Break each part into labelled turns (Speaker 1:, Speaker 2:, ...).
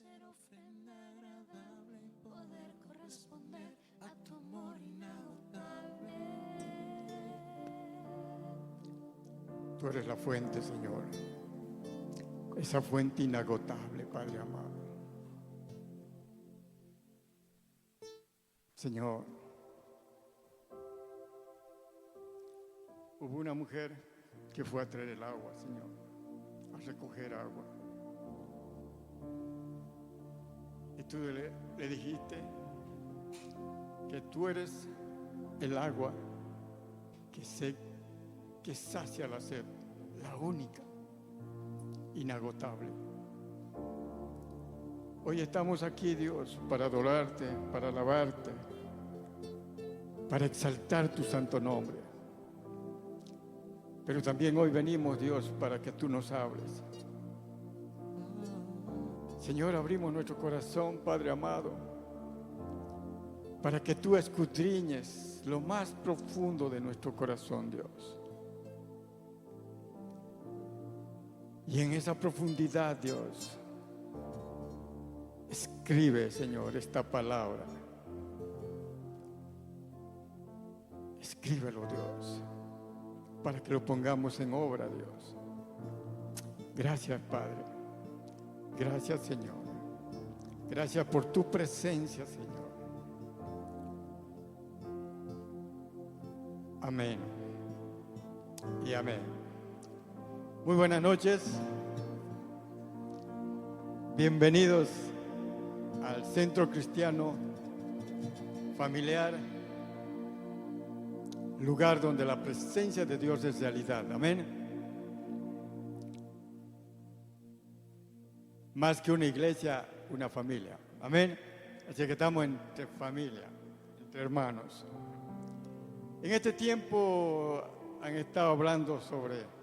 Speaker 1: ser ofrenda agradable y poder corresponder a tu amor inagotable.
Speaker 2: Tú eres la fuente, Señor. Esa fuente inagotable, Padre amado. Señor, hubo una mujer que fue a traer el agua, Señor, a recoger agua. Y tú le dijiste que tú eres el agua que sacia la sed, la única, inagotable. Hoy estamos aquí, Dios, para adorarte, para alabarte, para exaltar tu santo nombre. Pero también hoy venimos, Dios, para que tú nos hables. Señor, abrimos nuestro corazón, Padre amado, para que tú escudriñes lo más profundo de nuestro corazón, Dios. Y en esa profundidad, Dios, escribe, Señor, esta palabra. Escríbelo, Dios, para que lo pongamos en obra, Dios. Gracias, Padre. Gracias, Señor. Gracias por tu presencia, Señor. Amén y amén. Muy buenas noches. Bienvenidos al Centro Cristiano Familiar, lugar donde la presencia de Dios es realidad. Amén. Más que una iglesia, una familia. Amén. Así que estamos entre familia, entre hermanos. En este tiempo han estado hablando sobre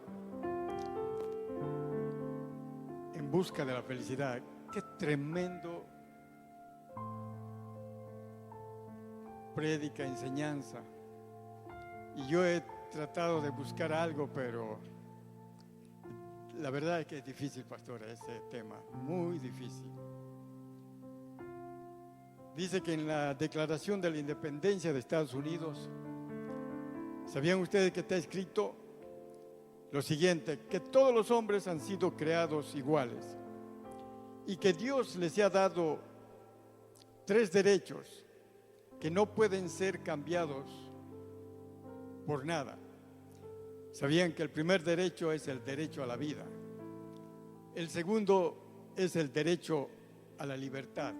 Speaker 2: En busca de la felicidad. Qué tremendo prédica, enseñanza. Y yo he tratado de buscar algo, pero la verdad es que es difícil, pastora, ese tema, muy difícil. Dice que en la Declaración de la Independencia de Estados Unidos, ¿sabían ustedes que está escrito lo siguiente? Que todos los hombres han sido creados iguales y que Dios les ha dado 3 derechos que no pueden ser cambiados por nada. ¿Sabían que el primer derecho es el derecho a la vida? El segundo es el derecho a la libertad.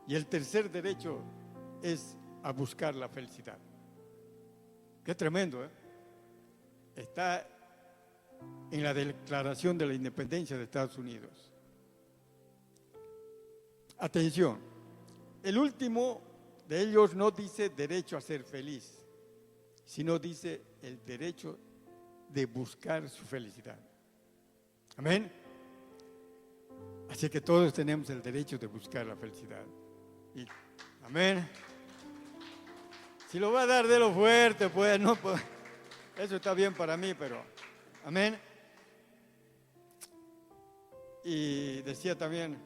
Speaker 2: Y el tercer derecho es a buscar la felicidad. Qué tremendo, ¿eh? Está en la Declaración de la Independencia de Estados Unidos. Atención, el último de ellos no dice derecho a ser feliz, sino dice el derecho de buscar su felicidad. Amén. Así que todos tenemos el derecho de buscar la felicidad. Amén. Si lo va a dar, de lo fuerte, pues no, pues, eso está bien para mí, pero amén. Y decía también,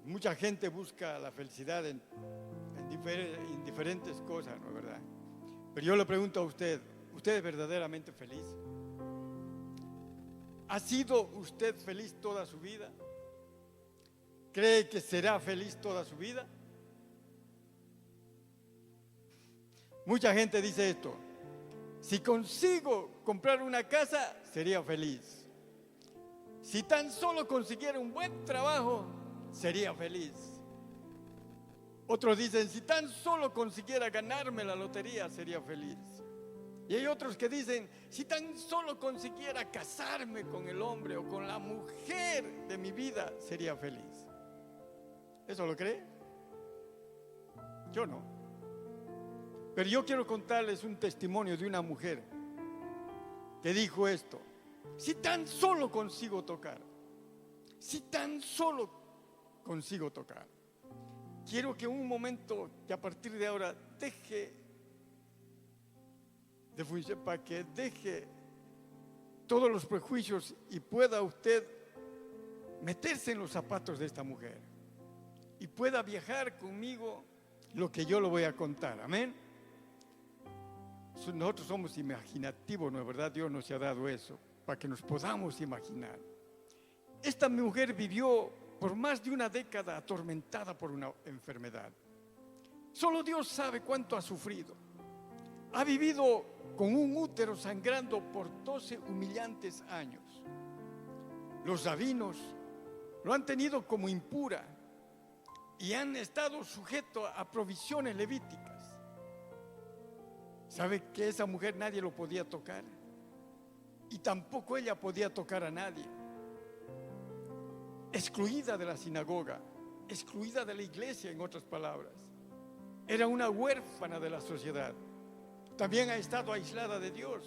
Speaker 2: mucha gente busca la felicidad en diferentes cosas, ¿no es verdad? Pero yo le pregunto a usted, ¿usted es verdaderamente feliz? ¿Ha sido usted feliz toda su vida? ¿Cree que será feliz toda su vida? Mucha gente dice esto: si consigo comprar una casa, sería feliz. Si tan solo consiguiera un buen trabajo, sería feliz. Otros dicen, si tan solo consiguiera ganarme la lotería, sería feliz. Y hay otros que dicen, si tan solo consiguiera casarme con el hombre o con la mujer de mi vida, sería feliz. ¿Eso lo cree? Yo no. Pero yo quiero contarles un testimonio de una mujer que dijo esto: si tan solo consigo tocar, si tan solo consigo tocar. Quiero que un momento, que a partir de ahora deje de funcionar, para que deje todos los prejuicios y pueda usted meterse en los zapatos de esta mujer y pueda viajar conmigo lo que yo le voy a contar. Amén. Nosotros somos imaginativos, ¿no es verdad? Dios nos ha dado eso para que nos podamos imaginar. Esta mujer vivió por más de una década atormentada por una enfermedad. Solo Dios sabe cuánto ha sufrido. Ha vivido con un útero sangrando por 12 humillantes años. Los rabinos lo han tenido como impura y han estado sujetos a provisiones levíticas. ¿Sabe que esa mujer nadie lo podía tocar? Y tampoco ella podía tocar a nadie. Excluida de la sinagoga, excluida de la iglesia, en otras palabras. Era una huérfana de la sociedad. También ha estado aislada de Dios.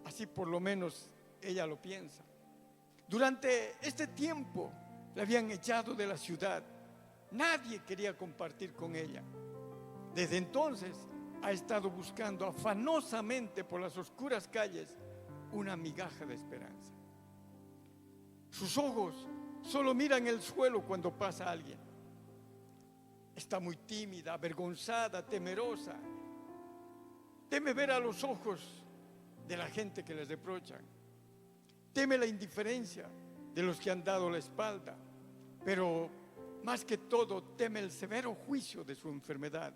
Speaker 2: Así por lo menos ella lo piensa. Durante este tiempo la habían echado de la ciudad. Nadie quería compartir con ella. Desde entonces ha estado buscando afanosamente por las oscuras calles una migaja de esperanza. Sus ojos solo miran el suelo cuando pasa alguien. Está muy tímida, avergonzada, temerosa. Teme ver a los ojos de la gente que les reprochan. Teme la indiferencia de los que han dado la espalda. Pero más que todo teme el severo juicio de su enfermedad,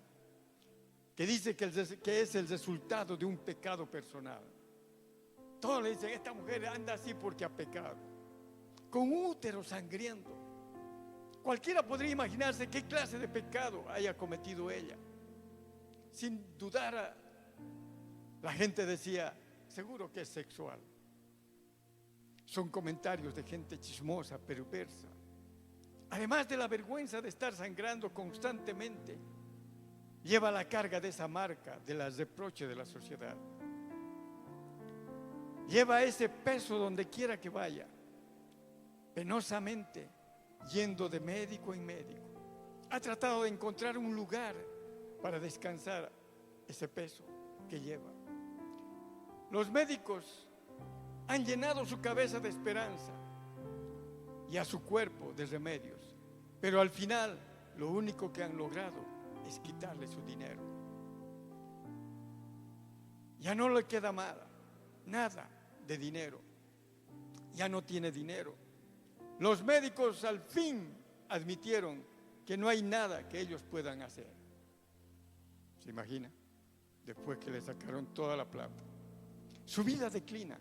Speaker 2: que dice que es el resultado de un pecado personal. Todos le dicen: esta mujer anda así porque ha pecado, con un útero sangriento. Cualquiera podría imaginarse qué clase de pecado haya cometido ella. Sin dudar, la gente decía: seguro que es sexual. Son comentarios de gente chismosa, perversa. Además de la vergüenza de estar sangrando constantemente, lleva la carga de esa marca de los reproches de la sociedad. Lleva ese peso donde quiera que vaya, penosamente yendo de médico en médico. Ha tratado de encontrar un lugar para descansar ese peso que lleva. Los médicos han llenado su cabeza de esperanza y a su cuerpo de remedios, pero al final lo único que han logrado es quitarle su dinero. Ya no le queda nada de dinero. Ya no tiene dinero. Los médicos al fin admitieron que no hay nada que ellos puedan hacer. ¿Se imagina? Después que le sacaron toda la plata. Su vida declina.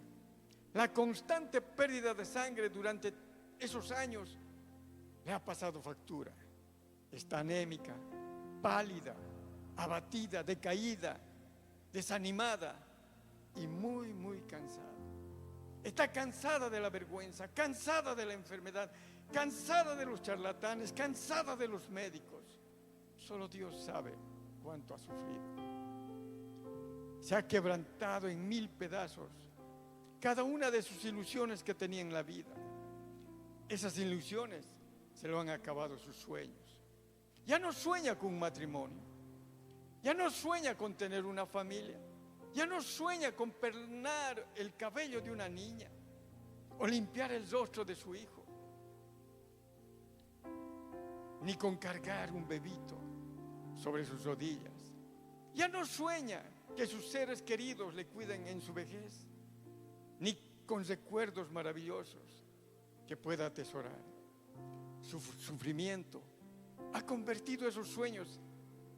Speaker 2: La constante pérdida de sangre durante esos años le ha pasado factura. Está anémica, pálida, abatida, decaída, desanimada y muy, muy cansada. Está cansada de la vergüenza, cansada de la enfermedad, cansada de los charlatanes, cansada de los médicos. Solo Dios sabe cuánto ha sufrido. Se ha quebrantado en 1000 pedazos cada una de sus ilusiones que tenía en la vida. Esas ilusiones se lo han acabado sus sueños. Ya no sueña con un matrimonio. Ya no sueña con tener una familia. Ya no sueña con peinar el cabello de una niña o limpiar el rostro de su hijo, ni con cargar un bebito sobre sus rodillas. Ya no sueña que sus seres queridos le cuiden en su vejez, ni con recuerdos maravillosos que pueda atesorar. Su sufrimiento ha convertido esos sueños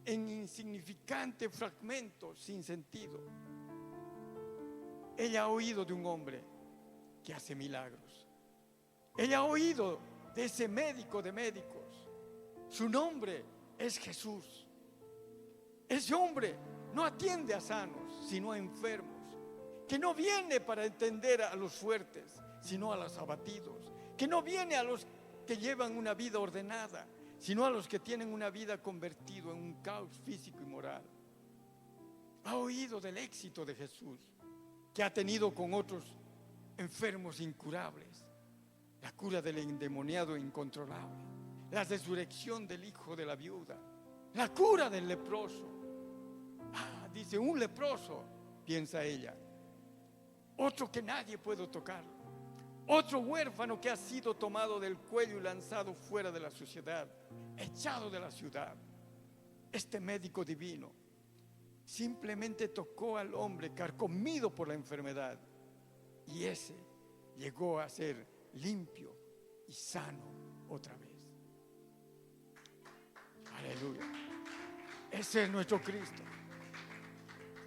Speaker 2: en insignificantes fragmentos sin sentido. Ella ha oído de un hombre que hace milagros. Ella ha oído de ese médico de médicos. Su nombre es Jesús. Ese hombre no atiende a sanos, sino a enfermos. Que no viene para entender a los fuertes, sino a los abatidos. Que no viene a los que llevan una vida ordenada, sino a los que tienen una vida convertida en un caos físico y moral. Ha oído del éxito de Jesús, que ha tenido con otros enfermos incurables, la cura del endemoniado incontrolable, la resurrección del hijo de la viuda, la cura del leproso. Dice, un leproso, piensa ella, otro que nadie puede tocarlo. Otro huérfano que ha sido tomado del cuello y lanzado fuera de la sociedad, echado de la ciudad. Este médico divino simplemente tocó al hombre carcomido por la enfermedad, y ese llegó a ser limpio y sano otra vez. Aleluya. Ese es nuestro Cristo.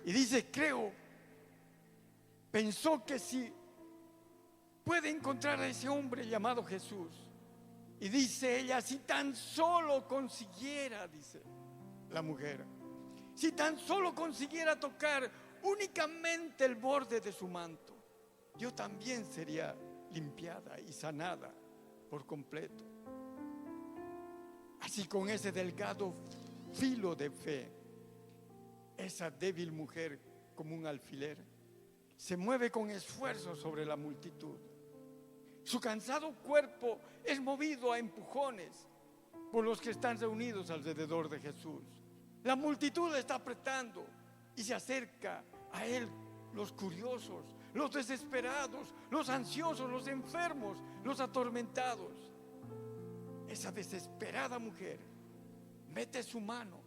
Speaker 2: Y dice, pensó que si puede encontrar a ese hombre llamado Jesús. Y dice ella, si tan solo consiguiera, dice la mujer, si tan solo consiguiera tocar únicamente el borde de su manto, yo también sería limpiada y sanada por completo. Así, con ese delgado filo de fe, esa débil mujer, como un alfiler, se mueve con esfuerzo sobre la multitud. Su cansado cuerpo es movido a empujones por los que están reunidos alrededor de Jesús. La multitud le está apretando y se acerca a él los curiosos, los desesperados, los ansiosos, los enfermos, los atormentados. Esa desesperada mujer mete su mano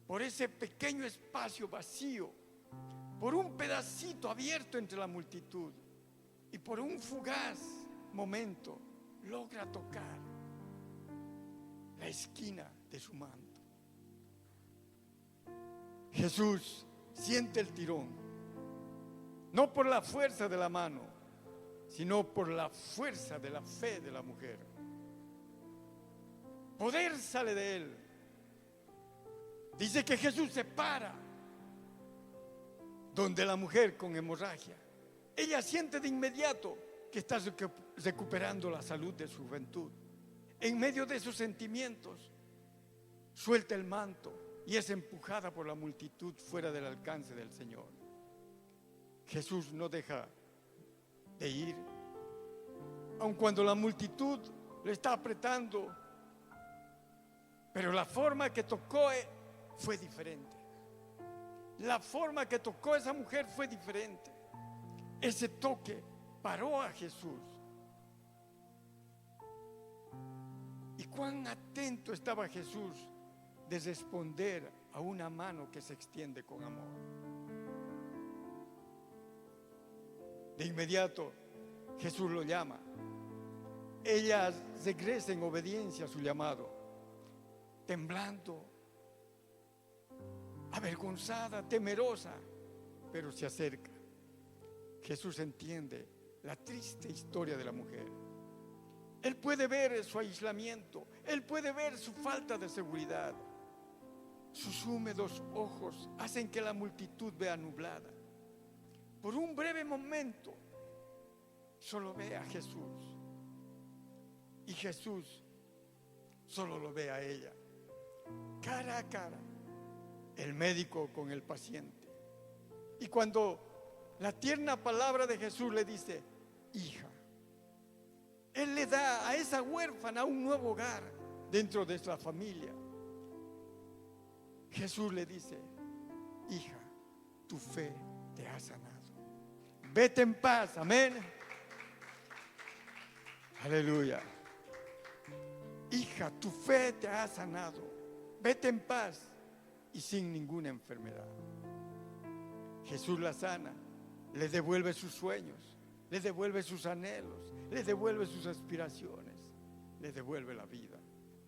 Speaker 2: por ese pequeño espacio vacío, por un pedacito abierto entre la multitud, y por un fugaz momento logra tocar la esquina de su manto. Jesús siente el tirón, no por la fuerza de la mano, sino por la fuerza de la fe de la mujer. Poder sale de él. Dice que Jesús se para donde la mujer con hemorragia. Ella siente de inmediato que está recuperando la salud de su juventud. En medio de sus sentimientos, suelta el manto y es empujada por la multitud fuera del alcance del Señor. Jesús no deja de ir, aun cuando la multitud le está apretando, pero la forma que tocó fue diferente. La forma que tocó esa mujer fue diferente. Ese toque paró a Jesús. Y cuán atento estaba Jesús de responder a una mano que se extiende con amor. De inmediato Jesús lo llama. Ella regresa en obediencia a su llamado, temblando, avergonzada, temerosa, pero se acerca. Jesús entiende la triste historia de la mujer. Él puede ver su aislamiento, él puede ver su falta de seguridad. Sus húmedos ojos hacen que la multitud vea nublada. Por un breve momento, solo ve a Jesús. Y Jesús solo lo ve a ella, cara a cara, el médico con el paciente. Y cuando la tierna palabra de Jesús le dice, hija, Él le da a esa huérfana un nuevo hogar dentro de la familia. Jesús le dice, hija, tu fe te ha sanado. Vete en paz, amén. Aleluya. Hija, tu fe te ha sanado. Vete en paz y sin ninguna enfermedad. Jesús la sana, le devuelve sus sueños, le devuelve sus anhelos, le devuelve sus aspiraciones, le devuelve la vida.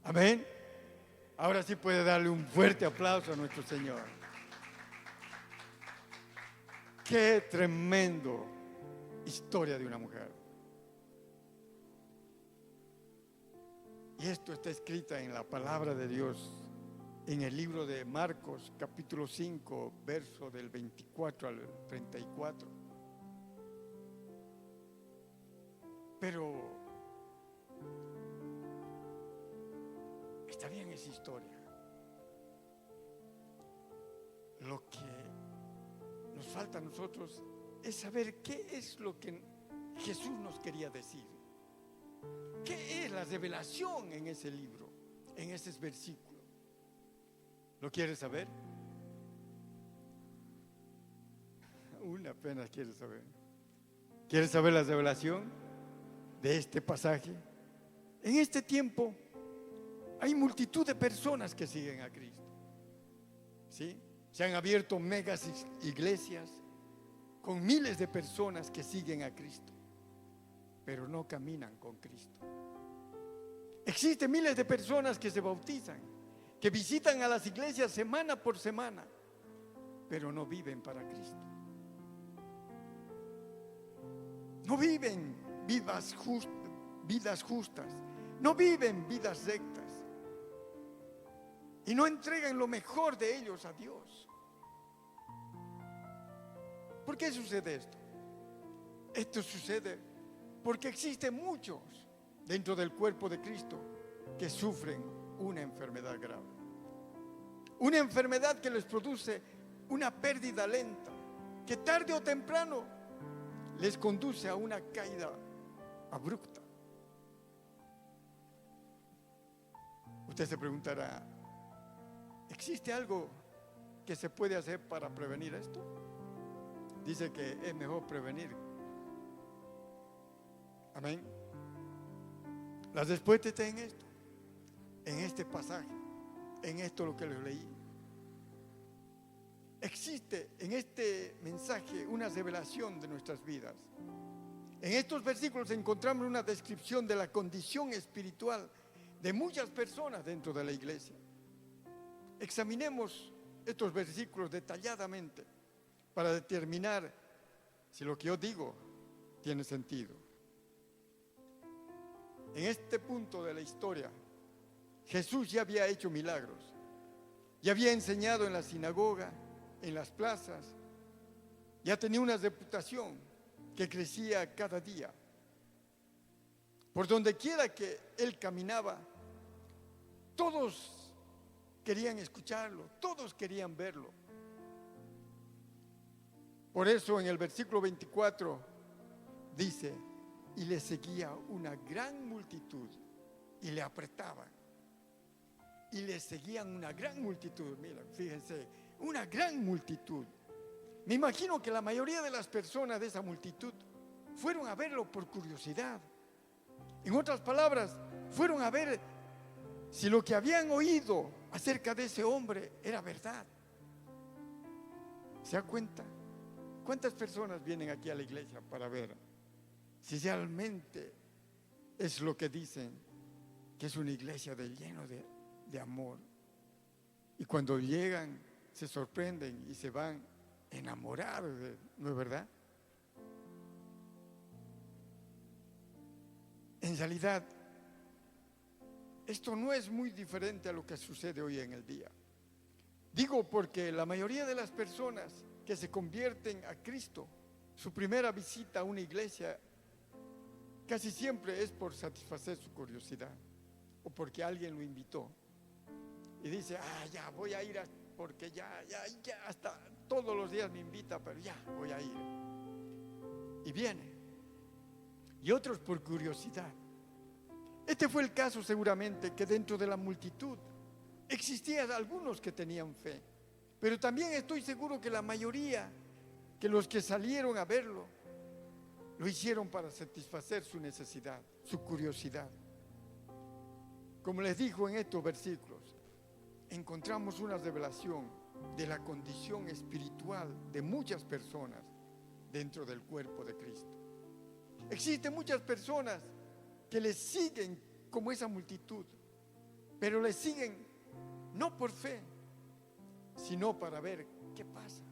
Speaker 2: Amén. Ahora sí puede darle un fuerte aplauso a nuestro Señor. Qué tremendo historia de una mujer. Y esto está escrito en la palabra de Dios, en el libro de Marcos, capítulo 5, verso del 24 al 34. Pero está bien esa historia. Lo que nos falta a nosotros es saber qué es lo que Jesús nos quería decir. ¿Qué es la revelación en ese libro, en esos versículos? ¿Lo quieres saber? Una pena quieres saber. ¿Quieres saber la revelación? de este pasaje, en este tiempo hay multitud de personas que siguen a Cristo. ¿Sí? Se han abierto megas iglesias con miles de personas que siguen a Cristo, pero no caminan con Cristo. Existen miles de personas que se bautizan, que visitan a las iglesias semana por semana, pero no viven para Cristo. No viven vidas justas, no viven vidas rectas y no entregan lo mejor de ellos a Dios. ¿Por qué sucede esto? Esto sucede porque existen muchos dentro del cuerpo de Cristo que sufren una enfermedad grave. Una enfermedad que les produce una pérdida lenta, que tarde o temprano les conduce a una caída abrupta. Usted se preguntará, ¿existe algo que se puede hacer para prevenir esto? Dice que es mejor prevenir. Amén. La respuesta está en esto, en este pasaje, en esto lo que les leí. Existe en este mensaje una revelación de nuestras vidas. En estos versículos encontramos una descripción de la condición espiritual de muchas personas dentro de la iglesia. Examinemos estos versículos detalladamente para determinar si lo que yo digo tiene sentido. En este punto de la historia, Jesús ya había hecho milagros, ya había enseñado en la sinagoga, en las plazas, ya tenía una reputación que crecía cada día. Por donde quiera que él caminaba, todos querían escucharlo, todos querían verlo. Por eso en el versículo 24 dice, y le seguía una gran multitud y le apretaban. Y le seguían una gran multitud, mira, fíjense, una gran multitud. Me imagino que la mayoría de las personas de esa multitud fueron a verlo por curiosidad. En otras palabras, fueron a ver si lo que habían oído acerca de ese hombre era verdad. ¿Se da cuenta? ¿Cuántas personas vienen aquí a la iglesia para ver si realmente es lo que dicen, que es una iglesia lleno de amor? Y cuando llegan se sorprenden y se van enamorados, ¿no es verdad? En realidad, esto no es muy diferente a lo que sucede hoy en el día. Digo porque la mayoría de las personas que se convierten a Cristo, su primera visita a una iglesia casi siempre es por satisfacer su curiosidad o porque alguien lo invitó y dice, ya voy a ir porque ya hasta todos los días me invita, pero ya voy a ir. Y viene. Y otros por curiosidad. Este fue el caso seguramente, que dentro de la multitud existían algunos que tenían fe, pero también estoy seguro que la mayoría, que los que salieron a verlo, lo hicieron para satisfacer su necesidad, su curiosidad. Como les dijo en estos versículos, encontramos una revelación de la condición espiritual de muchas personas dentro del cuerpo de Cristo. Existen muchas personas que le siguen como esa multitud, pero le siguen no por fe, sino para ver qué pasa.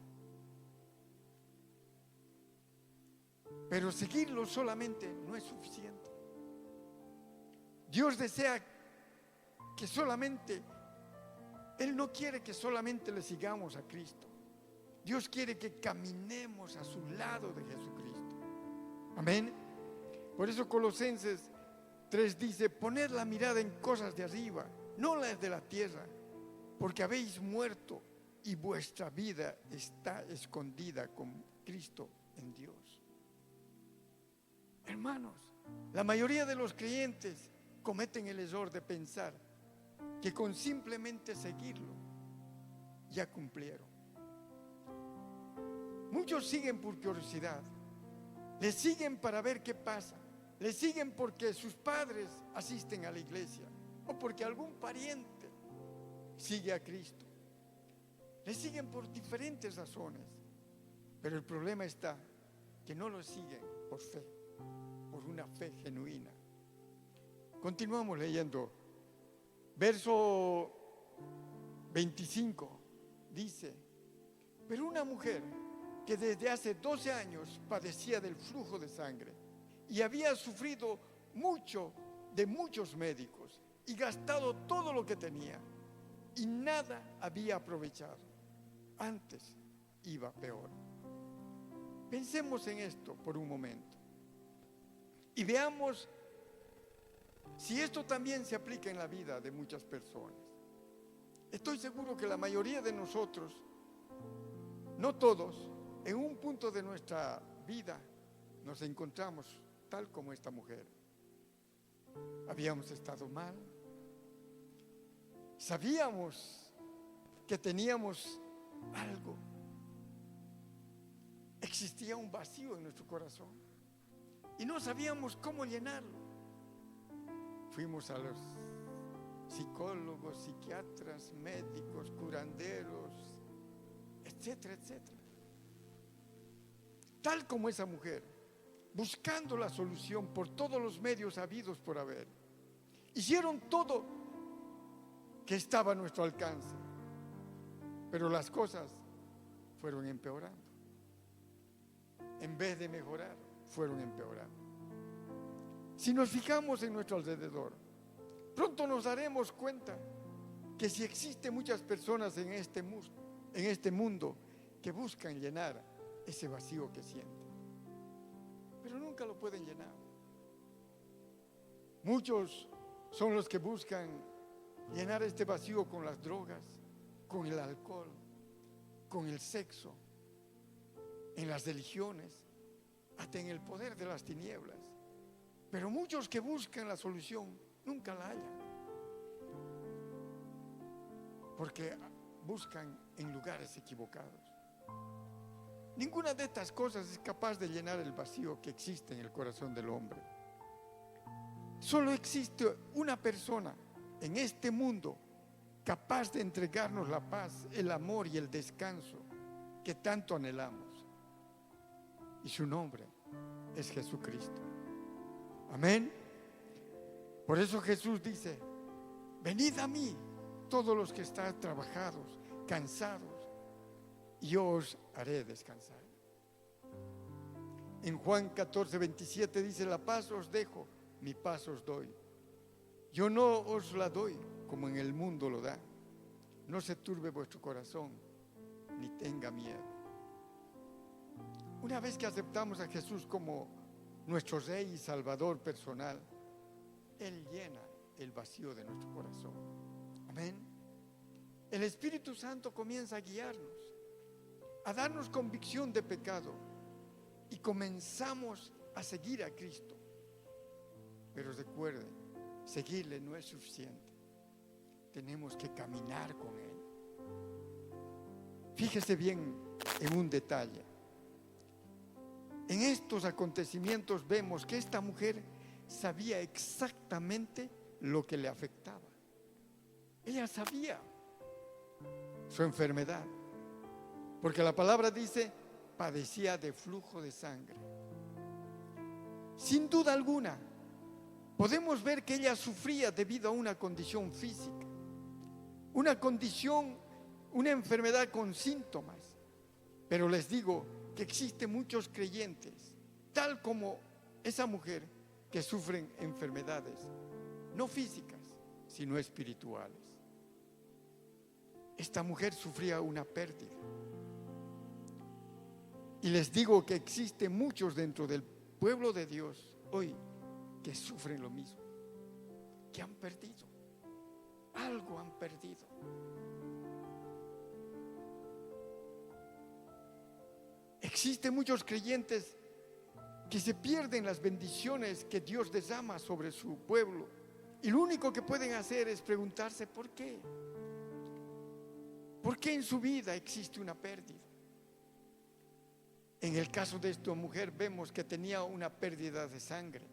Speaker 2: Pero seguirlo solamente no es suficiente. Dios desea que solamente, Él no quiere que solamente le sigamos a Cristo. Dios quiere que caminemos a su lado de Jesucristo. Amén. Por eso Colosenses 3 dice, poned la mirada en cosas de arriba, no las de la tierra, porque habéis muerto y vuestra vida está escondida con Cristo en Dios. Hermanos, la mayoría de los creyentes cometen el error de pensar que con simplemente seguirlo ya cumplieron. Muchos siguen por curiosidad, le siguen para ver qué pasa, Le siguen porque sus padres asisten a la iglesia o porque algún pariente sigue a Cristo. Le siguen por diferentes razones, pero el problema está que no lo siguen por fe, por una fe genuina. Continuamos leyendo. Verso 25 dice: pero una mujer que desde hace 12 años padecía del flujo de sangre y había sufrido mucho de muchos médicos y gastado todo lo que tenía y nada había aprovechado, antes iba peor. Pensemos en esto por un momento y veamos si esto también se aplica en la vida de muchas personas. Estoy seguro que la mayoría de nosotros, no todos, en un punto de nuestra vida nos encontramos tal como esta mujer. Habíamos estado mal, sabíamos que teníamos algo, existía un vacío en nuestro corazón y no sabíamos cómo llenarlo. Fuimos a los psicólogos, psiquiatras, médicos, curanderos, etcétera, etcétera. Tal como esa mujer, buscando la solución por todos los medios habidos por haber. Hicieron todo que estaba a nuestro alcance, pero las cosas fueron empeorando. En vez de mejorar, fueron empeorando. Si nos fijamos en nuestro alrededor, pronto nos daremos cuenta que si existen muchas personas en este mundo que buscan llenar ese vacío que sienten, pero nunca lo pueden llenar. Muchos son los que buscan llenar este vacío con las drogas, con el alcohol, con el sexo, en las religiones, hasta en el poder de las tinieblas. Pero muchos que buscan la solución nunca la hallan, porque buscan en lugares equivocados. Ninguna de estas cosas es capaz de llenar el vacío que existe en el corazón del hombre. Solo existe una persona en este mundo capaz de entregarnos la paz, el amor y el descanso que tanto anhelamos. Y su nombre es Jesucristo. Amén. Por eso Jesús dice: venid a mí todos los que están trabajados, cansados, y yo os haré descansar. En Juan 14:27 dice: la paz os dejo, mi paz os doy. Yo no os la doy como en el mundo lo da. No se turbe vuestro corazón, ni tenga miedo. Una vez que aceptamos a Jesús como nuestro Rey y Salvador personal, Él llena el vacío de nuestro corazón. Amén. El Espíritu Santo comienza a guiarnos, a darnos convicción de pecado, y comenzamos a seguir a Cristo. Pero recuerden, seguirle no es suficiente. Tenemos que caminar con Él. Fíjese bien en un detalle. En estos acontecimientos vemos que esta mujer sabía exactamente lo que le afectaba. Ella sabía su enfermedad, porque la palabra dice: padecía de flujo de sangre. Sin duda alguna, podemos ver que ella sufría debido a una condición física, una condición, una enfermedad con síntomas. Pero les digo que existen muchos creyentes, tal como esa mujer, que sufren enfermedades, no físicas, sino espirituales. Esta mujer sufría una pérdida. Y les digo que existen muchos dentro del pueblo de Dios hoy que sufren lo mismo, que han perdido, algo han perdido. Existen muchos creyentes que se pierden las bendiciones que Dios derrama sobre su pueblo, y lo único que pueden hacer es preguntarse ¿por qué? ¿Por qué en su vida existe una pérdida? En el caso de esta mujer vemos que tenía una pérdida de sangre,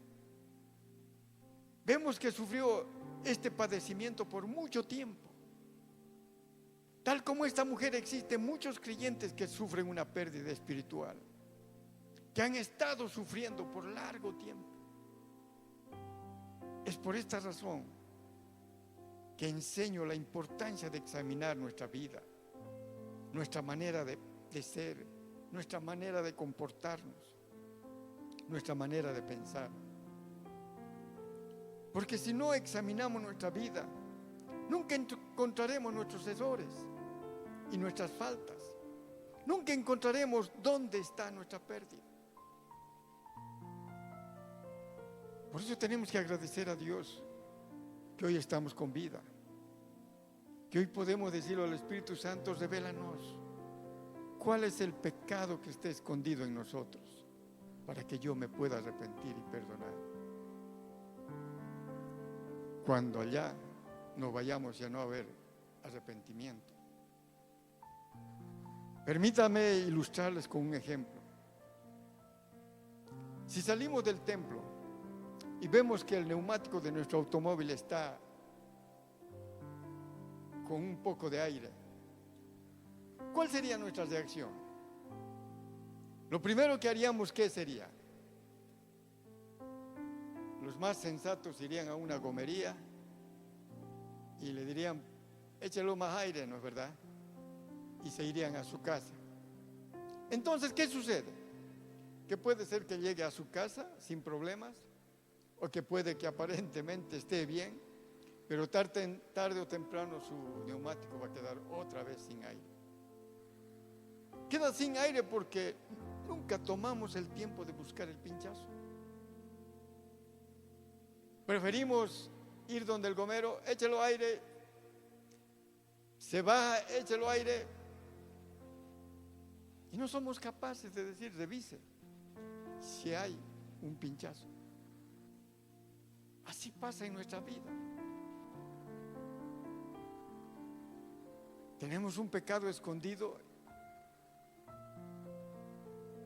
Speaker 2: vemos que sufrió este padecimiento por mucho tiempo. Tal como esta mujer, existen muchos creyentes que sufren una pérdida espiritual, que han estado sufriendo por largo tiempo. Es por esta razón que enseño la importancia de examinar nuestra vida, nuestra manera de ser, nuestra manera de comportarnos, nuestra manera de pensar. Porque si no examinamos nuestra vida, nunca encontraremos nuestros errores y nuestras faltas. Nunca encontraremos dónde está nuestra pérdida. Por eso tenemos que agradecer a Dios que hoy estamos con vida, que hoy podemos decirle al Espíritu Santo: revélanos cuál es el pecado que está escondido en nosotros, para que yo me pueda arrepentir y perdonar. Cuando allá no vayamos y a no haber arrepentimiento. Permítame ilustrarles con un ejemplo. Si salimos del templo y vemos que el neumático de nuestro automóvil está con un poco de aire, ¿cuál sería nuestra reacción? Lo primero que haríamos, ¿qué sería? Los más sensatos irían a una gomería y le dirían: échelo más aire, ¿no es verdad? Y se irían a su casa. Entonces, ¿qué sucede? Que puede ser que llegue a su casa sin problemas, o que puede que aparentemente esté bien, pero tarde o temprano su neumático va a quedar otra vez sin aire. Queda sin aire porque nunca tomamos el tiempo de buscar el pinchazo. Preferimos ir donde el gomero: échelo aire, se baja, échelo aire, y no somos capaces de decir: revise si hay un pinchazo. Así pasa en nuestra vida. Tenemos un pecado escondido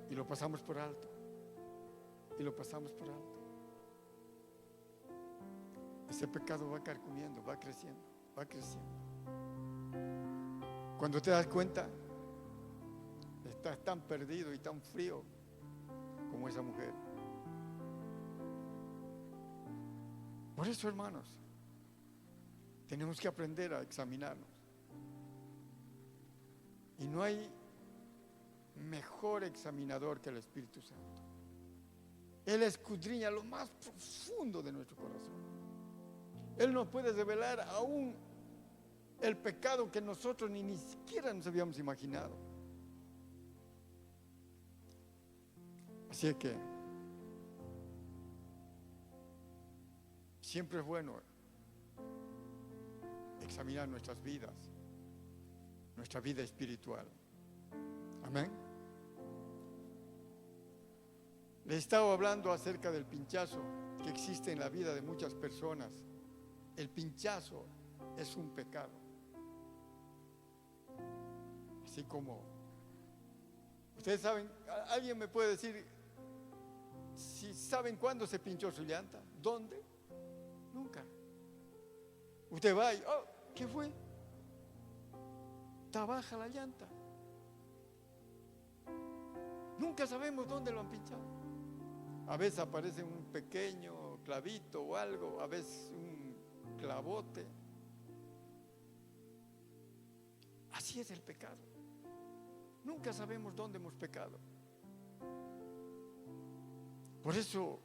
Speaker 2: y lo pasamos por alto, y lo pasamos por alto. Ese pecado va carcomiendo, va creciendo, va creciendo. Cuando te das cuenta, estás tan perdido y tan frío como esa mujer. Por eso, hermanos, tenemos que aprender a examinarnos. Y no hay mejor examinador que el Espíritu Santo. Él escudriña lo más profundo de nuestro corazón. Él nos puede revelar aún el pecado que nosotros ni siquiera nos habíamos imaginado. Así es que siempre es bueno examinar nuestras vidas, nuestra vida espiritual. Amén. Le he estado hablando acerca del pinchazo que existe en la vida de muchas personas. El pinchazo es un pecado. Así como ustedes saben, alguien me puede decir si saben cuándo se pinchó su llanta, ¿dónde? Nunca. Usted va y, oh, ¿qué fue? Está baja la llanta. Nunca sabemos dónde lo han pinchado. A veces aparece un pequeño clavito o algo, a veces un clavote. Así es el pecado. Nunca sabemos dónde hemos pecado. Por eso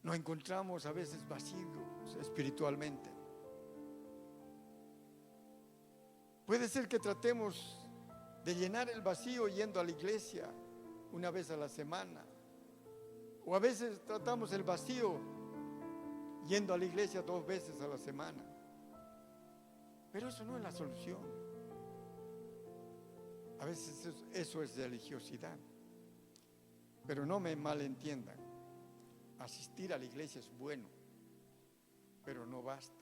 Speaker 2: nos encontramos a veces vacíos espiritualmente. Puede ser que tratemos de llenar el vacío yendo a la iglesia una vez a la semana, o a veces tratamos el vacío yendo a la iglesia 2 veces a la semana. Pero eso no es la solución. A veces eso es religiosidad. Pero no me malentiendan. Asistir a la iglesia es bueno, pero no basta.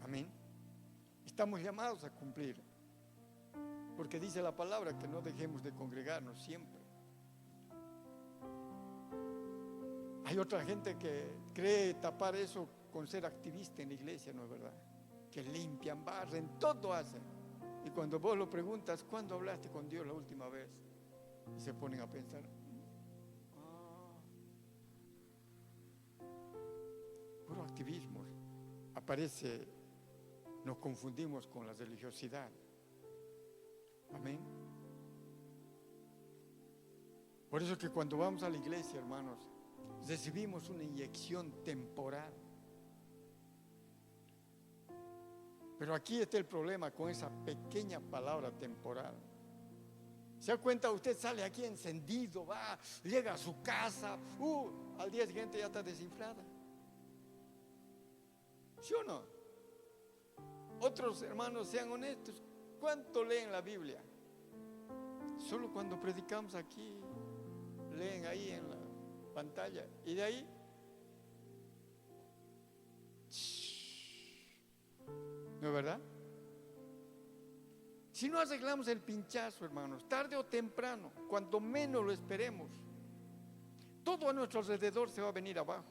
Speaker 2: Amén. Estamos llamados a cumplir, porque dice la palabra que no dejemos de congregarnos siempre. Hay otra gente que cree tapar eso con ser activista en la iglesia, ¿no es verdad? Que limpian, barren, todo hacen. Y cuando vos lo preguntas, ¿cuándo hablaste con Dios la última vez? Y se ponen a pensar, puro activismo. Aparece, nos confundimos con la religiosidad. Amén. Por eso que cuando vamos a la iglesia, hermanos, recibimos una inyección temporal. Pero aquí está el problema con esa pequeña palabra temporal. ¿Se da cuenta? Usted sale aquí encendido, va, llega a su casa, al día siguiente ya está desinflada. ¿Sí o no? Otros hermanos, sean honestos, ¿cuánto leen la Biblia? Solo cuando predicamos aquí, leen ahí en la pantalla, y de ahí ¿no es verdad? Si no arreglamos el pinchazo, hermanos, tarde o temprano, cuando menos lo esperemos, todo a nuestro alrededor se va a venir abajo.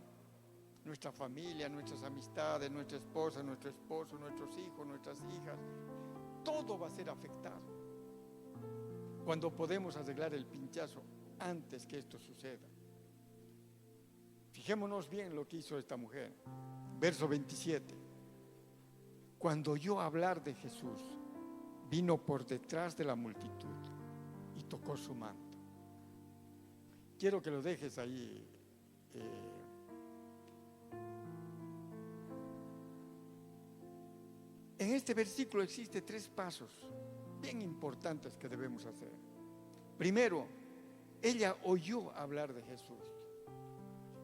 Speaker 2: Nuestra familia, nuestras amistades, nuestra esposa, nuestro esposo, nuestros hijos, nuestras hijas, todo va a ser afectado. Cuando podemos arreglar el pinchazo antes que esto suceda. Fijémonos bien lo que hizo esta mujer. Verso 27. Cuando oyó hablar de Jesús, vino por detrás de la multitud y tocó su manto. Quiero que lo dejes ahí. En este versículo existe 3 pasos bien importantes que debemos hacer. Primero, ella oyó hablar de Jesús.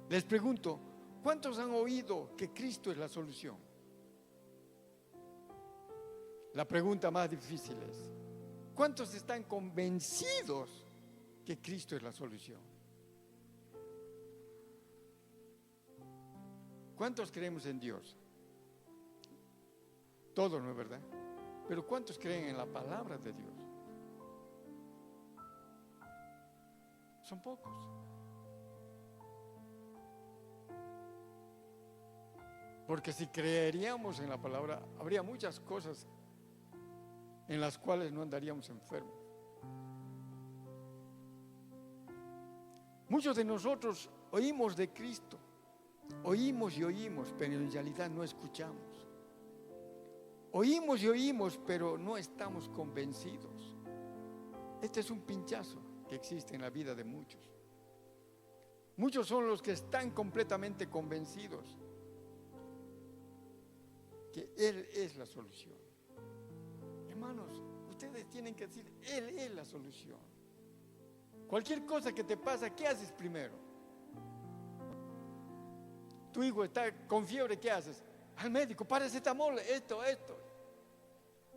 Speaker 2: Les pregunto, ¿cuántos han oído que Cristo es la solución? La pregunta más difícil es, ¿cuántos están convencidos que Cristo es la solución? ¿Cuántos creemos en Dios? Todos, ¿no es verdad? Pero ¿cuántos creen en la palabra de Dios? Son pocos. Porque si creeríamos en la palabra, habría muchas cosas en las cuales no andaríamos enfermos. Muchos de nosotros oímos de Cristo, oímos y oímos, pero en realidad no escuchamos. Oímos y oímos, pero no estamos convencidos. Este es un pinchazo que existe en la vida de muchos. Muchos son los que están completamente convencidos que Él es la solución. Hermanos, ustedes tienen que decir, Él es la solución. Cualquier cosa que te pasa, ¿qué haces primero? Tu hijo está con fiebre, ¿qué haces? Al médico, paracetamol, esto.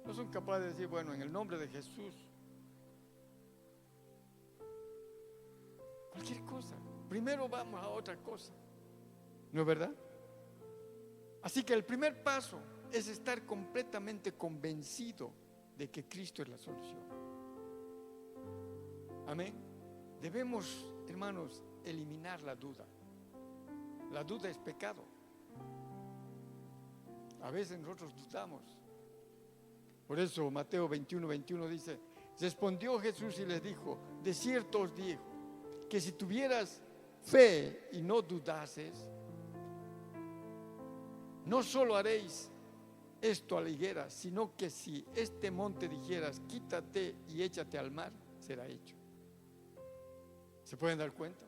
Speaker 2: No son capaces de decir, bueno, en el nombre de Jesús. Cualquier cosa. Primero vamos a otra cosa. ¿No es verdad? Así que el primer paso es estar completamente convencido de que Cristo es la solución. Amén. Debemos, hermanos, eliminar la duda. La duda es pecado. A veces nosotros dudamos. Por eso Mateo 21 dice, respondió Jesús y les dijo, de cierto os digo, que si tuvieras fe y no dudases, no solo haréis esto a la higuera, sino que si este monte dijeras, quítate y échate al mar, será hecho. ¿Se pueden dar cuenta?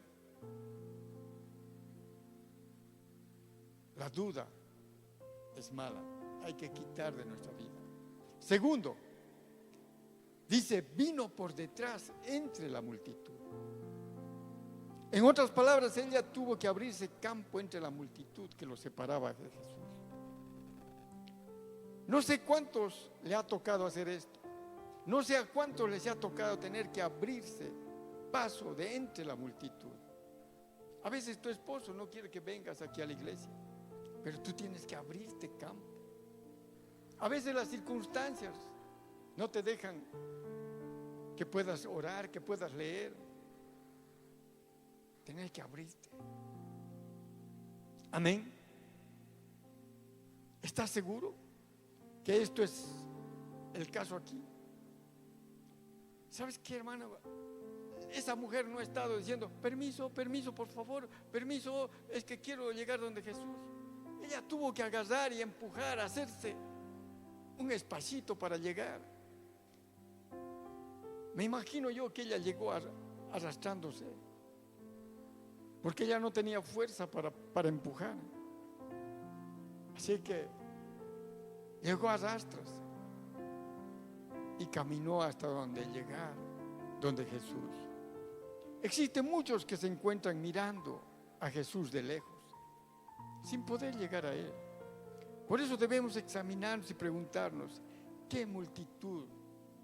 Speaker 2: La duda es mala, hay que quitar de nuestra vida. Segundo, dice, vino por detrás entre la multitud. En otras palabras, ella tuvo que abrirse campo entre la multitud que lo separaba de Jesús. No sé cuántos le ha tocado hacer esto. No sé a cuántos les ha tocado tener que abrirse paso de entre la multitud. A veces tu esposo no quiere que vengas aquí a la iglesia, pero tú tienes que abrirte campo. A veces las circunstancias no te dejan que puedas orar, que puedas leer. Tienes que abrirte. Amén. ¿Estás seguro que esto es el caso aquí? ¿Sabes qué, hermana? Esa mujer no ha estado diciendo, permiso, permiso, por favor, permiso, es que quiero llegar donde Jesús. Ella tuvo que agarrar y empujar, hacerse un espacito para llegar. Me imagino yo que ella llegó arrastrándose, porque ella no tenía fuerza para empujar. Así que llegó a rastras y caminó hasta donde llegar, donde Jesús. Existen muchos que se encuentran mirando a Jesús de lejos, sin poder llegar a Él. Por eso debemos examinarnos y preguntarnos, ¿qué multitud,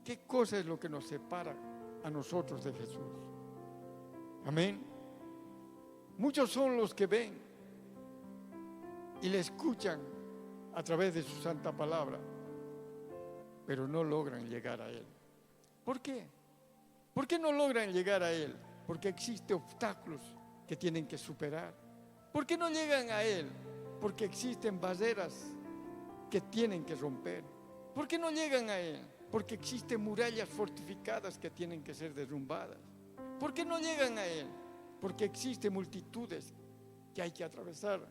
Speaker 2: qué cosa es lo que nos separa a nosotros de Jesús? Amén. Muchos son los que ven y le escuchan a través de su santa palabra, pero no logran llegar a Él. ¿Por qué? ¿Por qué no logran llegar a Él? Porque existen obstáculos que tienen que superar. ¿Por qué no llegan a Él? Porque existen barreras que tienen que romper. ¿Por qué no llegan a Él? Porque existen murallas fortificadas que tienen que ser derrumbadas. ¿Por qué no llegan a Él? Porque existen multitudes que hay que atravesar.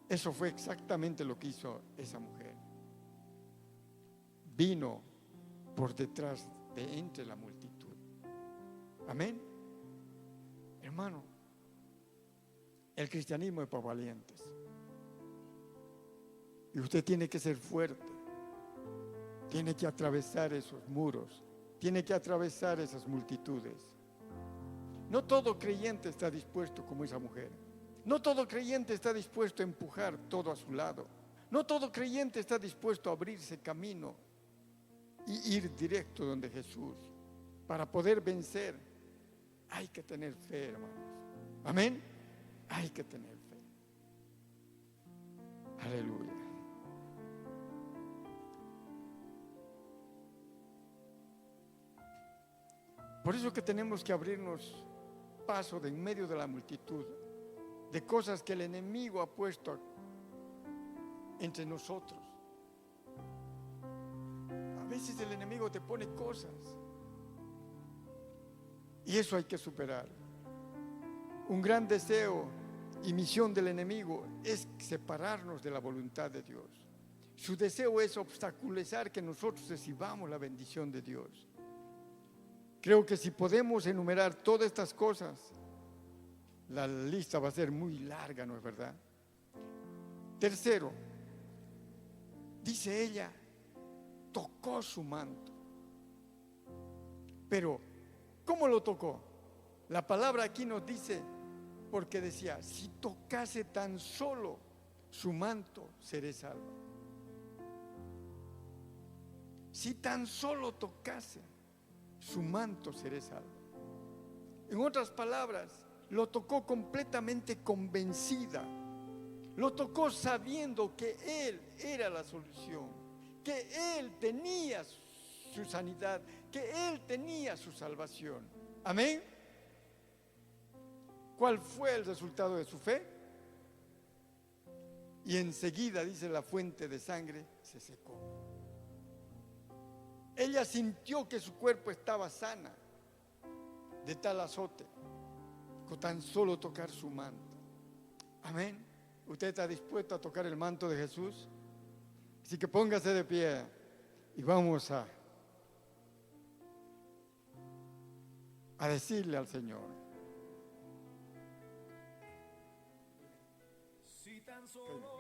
Speaker 2: Eso fue exactamente lo que hizo esa mujer. Vino por detrás de entre la multitud. Amén. Hermano, el cristianismo es para valientes. Y usted tiene que ser fuerte. Tiene que atravesar esos muros. Tiene que atravesar esas multitudes. No todo creyente está dispuesto como esa mujer. No todo creyente está dispuesto a empujar todo a su lado. No todo creyente está dispuesto a abrirse camino y ir directo donde Jesús. Para poder vencer, hay que tener fe, hermanos. Amén. Hay que tener fe. Aleluya. Por eso que tenemos que abrirnos paso de en medio de la multitud de cosas que el enemigo ha puesto entre nosotros. A veces el enemigo te pone cosas y eso hay que superar. Un gran deseo y misión del enemigo es separarnos de la voluntad de Dios. Su deseo es obstaculizar que nosotros recibamos la bendición de Dios. Creo que si podemos enumerar todas estas cosas, la lista va a ser muy larga, ¿no es verdad? Tercero, dice ella, tocó su manto. Pero, ¿cómo lo tocó? La palabra aquí nos dice, porque decía, si tocase tan solo su manto, seré salvo. Si tan solo tocase su manto, seré salvo. En otras palabras, lo tocó completamente convencida. Lo tocó sabiendo que Él era la solución, que Él tenía su sanidad, que Él tenía su salvación. Amén. ¿Cuál fue el resultado de su fe? Y enseguida, dice, la fuente de sangre se secó. Ella sintió que su cuerpo estaba sana de tal azote, con tan solo tocar su manto. Amén. ¿Usted está dispuesto a tocar el manto de Jesús? Así que póngase de pie y vamos a decirle al Señor.
Speaker 3: Si tan solo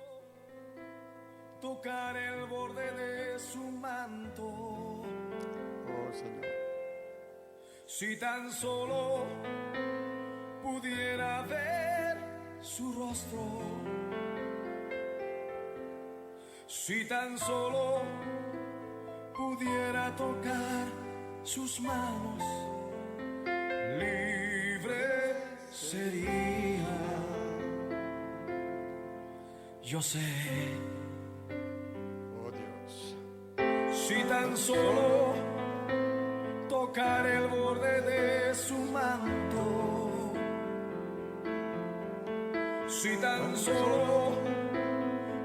Speaker 3: tocar el borde de su manto,
Speaker 2: Oh Señor.
Speaker 3: si tan solo pudiera ver su rostro, si tan solo pudiera tocar sus manos, libre sería. Yo sé,
Speaker 2: Oh Dios.
Speaker 3: si tan solo tocar el borde de su manto, Si tan solo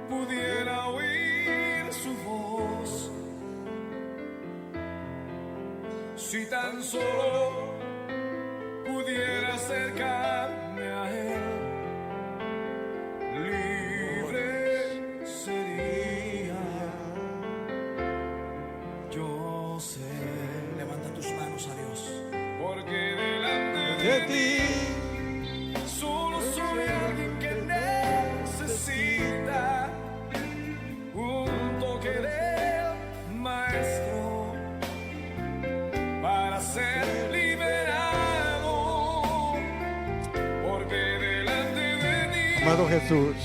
Speaker 3: pudiera oír su voz, si tan solo pudiera acercarme a él, libre sería. Yo sé. Levanta tus manos a Dios, porque delante
Speaker 2: De ti
Speaker 3: solo soy alguien que necesita un toque del maestro para ser liberado, porque delante de ti
Speaker 2: amado Jesús,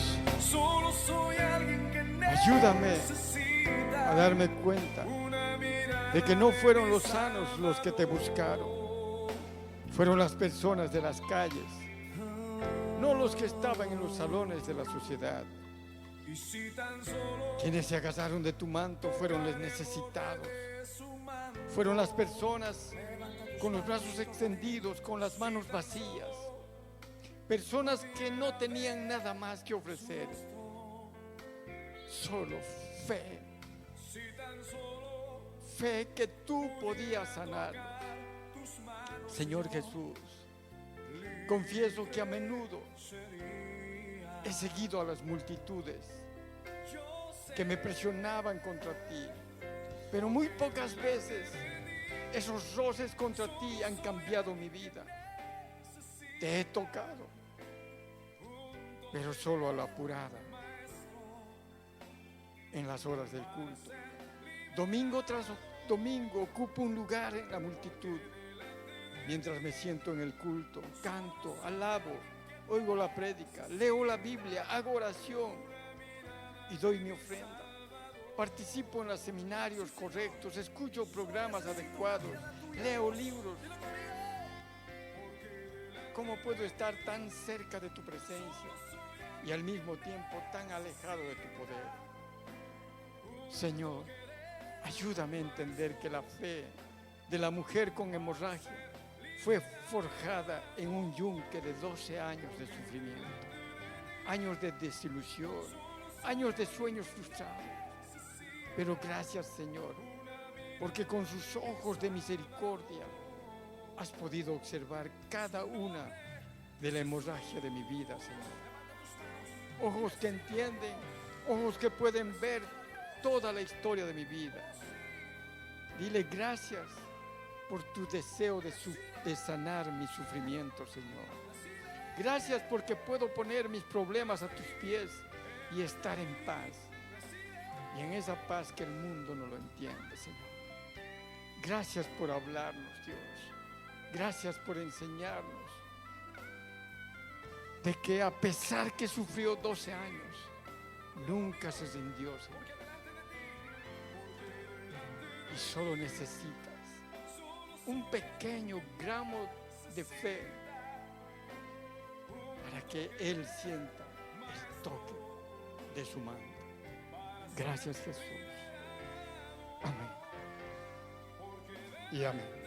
Speaker 3: solo soy alguien que
Speaker 2: ayúdame
Speaker 3: necesita
Speaker 2: a darme cuenta
Speaker 3: una mirada.
Speaker 2: de que no fueron los sanos los que te buscaron, fueron las personas de las calles, no los que estaban en los salones de la sociedad.
Speaker 3: Y si tan solo
Speaker 2: Quienes se agarraron de tu manto fueron los necesitados, fueron las personas con los brazos extendidos, con las manos vacías, personas que no tenían nada más que ofrecer, solo fe, fe que tú podías sanar. Señor Jesús, confieso que a menudo he seguido a las multitudes que me presionaban contra ti, pero muy pocas veces esos roces contra ti han cambiado mi vida. Te he tocado, pero solo a la apurada, en las horas del culto. Domingo tras domingo ocupo un lugar en la multitud. Mientras me siento en el culto, canto, alabo, oigo la prédica, leo la Biblia, hago oración y doy mi ofrenda. Participo en los seminarios correctos, escucho programas adecuados, leo libros. ¿Cómo puedo estar tan cerca de tu presencia y al mismo tiempo tan alejado de tu poder? Señor, ayúdame a entender que la fe de la mujer con hemorragia fue forjada en un yunque de 12 años de sufrimiento, años de desilusión, años de sueños frustrados. Pero gracias, Señor, porque con sus ojos de misericordia has podido observar cada una de la hemorragia de mi vida, Señor. Ojos que entienden, ojos que pueden ver toda la historia de mi vida. Dile gracias por tu deseo de sanar mi sufrimiento, Señor. Gracias porque puedo poner mis problemas a tus pies y estar en paz. Y en esa paz que el mundo no lo entiende, Señor. Gracias por hablarnos, Dios. Gracias por enseñarnos de que a pesar que sufrió 12 años, nunca se rindió, Señor. Y solo necesitas un pequeño gramo de fe para que Él sienta el toque de su mano. Gracias, Jesús. Amén. Y amén.